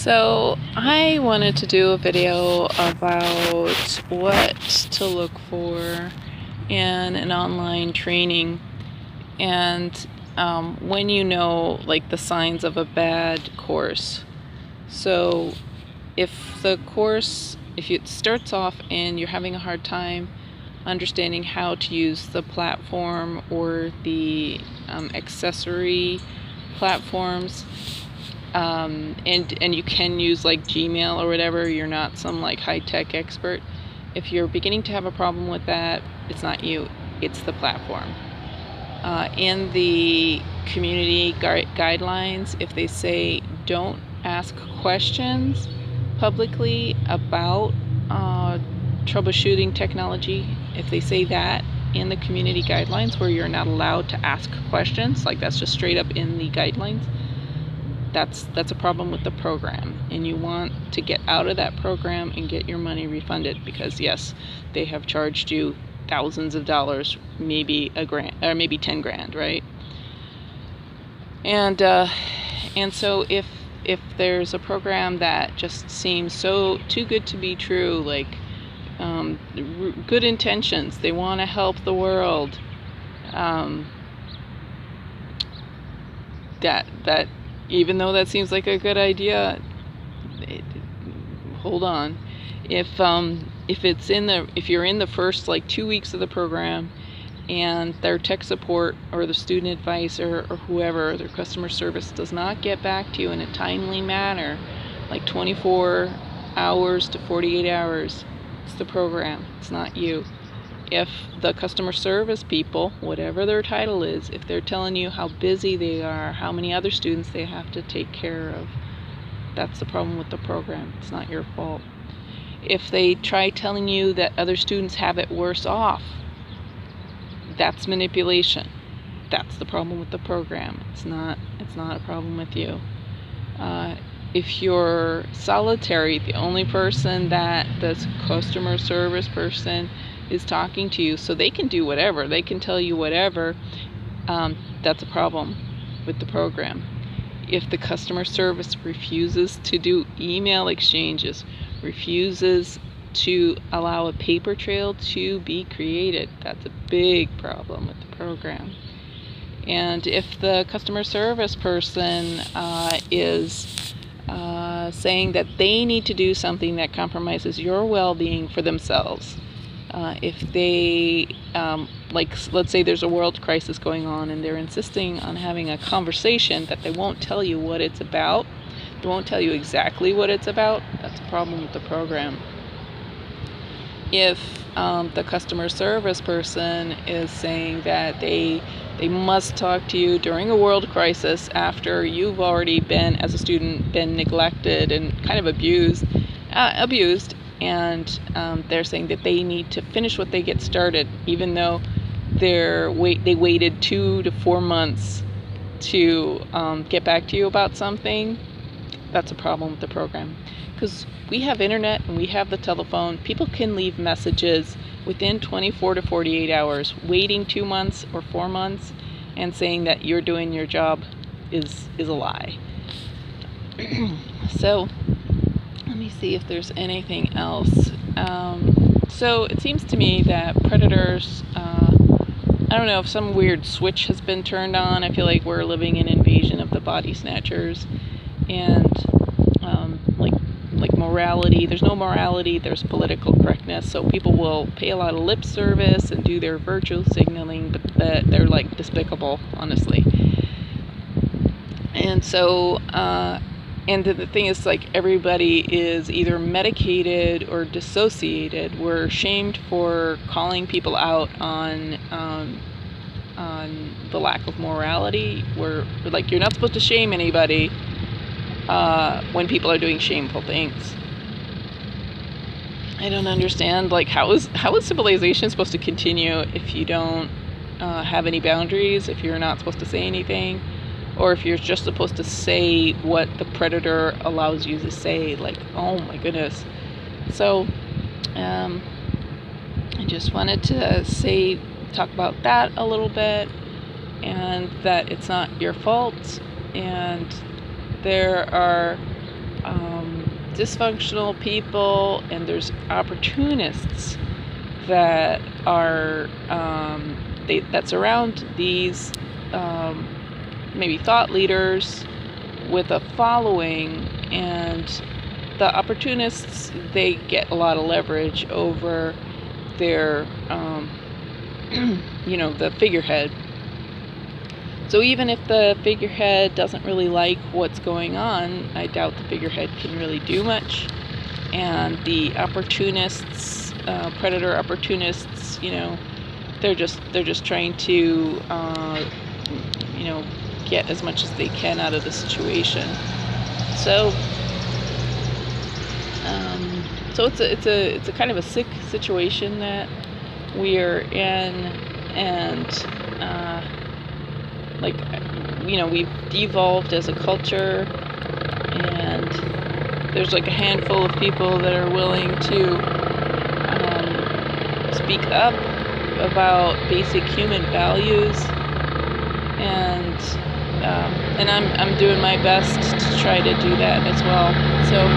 So I wanted to do a video about what to look for in an online training and when you know like the signs of a bad course. So if it starts off and you're having a hard time understanding how to use the platform or the accessory platforms, and you can use like Gmail or whatever, you're not some like high-tech expert. If you're beginning to have a problem with that, it's not you, it's the platform. In the community guidelines, if they say don't ask questions publicly about troubleshooting technology, if they say that in the community guidelines where you're not allowed to ask questions, like that's just straight up in the guidelines, that's a problem with the program, and you want to get out of that program and get your money refunded, because yes, they have charged you thousands of dollars, maybe a grand or maybe 10 grand, right? And so if there's a program that just seems so too good to be true, like good intentions, they want to help the world, that even though that seems like a good idea, hold on. If you're in the first like 2 weeks of the program and their tech support or the student advisor or whoever, their customer service, does not get back to you in a timely manner, like 24 hours to 48 hours, it's the program, it's not you. If the customer service people, whatever their title is, if they're telling you how busy they are, how many other students they have to take care of, that's the problem with the program. It's not your fault. If they try telling you that other students have it worse off, that's manipulation. That's the problem with the program. It's not a problem with you. If you're solitary, the only person that this customer service person is talking to you, so they can do whatever, they can tell you whatever, that's a problem with the program. If the customer service refuses to do email exchanges, refuses to allow a paper trail to be created, that's a big problem with the program. And if the customer service person is saying that they need to do something that compromises your well-being for themselves, if they, like, let's say there's a world crisis going on and they're insisting on having a conversation that they won't tell you what it's about, they won't tell you exactly what it's about, that's a problem with the program. If the customer service person is saying that they must talk to you during a world crisis after you've already been, as a student, been neglected and kind of abused, and they're saying that they need to finish what they get started, even though they waited 2 to 4 months to get back to you about something, that's a problem with the program. Because we have internet and we have the telephone, people can leave messages within 24 to 48 hours. Waiting 2 months or 4 months and saying that you're doing your job is a lie. So let me see if there's anything else. So it seems to me that predators, I don't know if some weird switch has been turned on. I feel like we're living in an invasion of the body snatchers, and like morality, there's no morality, there's political correctness. So people will pay a lot of lip service and do their virtual signaling, but they're like despicable, honestly. And so and the thing is, like, everybody is either medicated or dissociated. We're shamed for calling people out on the lack of morality. We're like, you're not supposed to shame anybody when people are doing shameful things. I don't understand, like, how is civilization supposed to continue if you don't have any boundaries, if you're not supposed to say anything, or if you're just supposed to say what the predator allows you to say? Like, oh my goodness. So I just wanted to talk about that a little bit, and that it's not your fault, and there are dysfunctional people, and there's opportunists that are that surround these maybe thought leaders with a following, and the opportunists, they get a lot of leverage over their the figurehead. So even if the figurehead doesn't really like what's going on, I doubt the figurehead can really do much. And the opportunists, predator opportunists, they're just trying to get as much as they can out of the situation. So it's a kind of a sick situation that we are in, and we've devolved as a culture, and there's like a handful of people that are willing to speak up about basic human values, and I'm doing my best to try to do that as well. So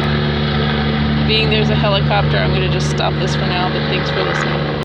being there's a helicopter, I'm going to just stop this for now, but thanks for listening.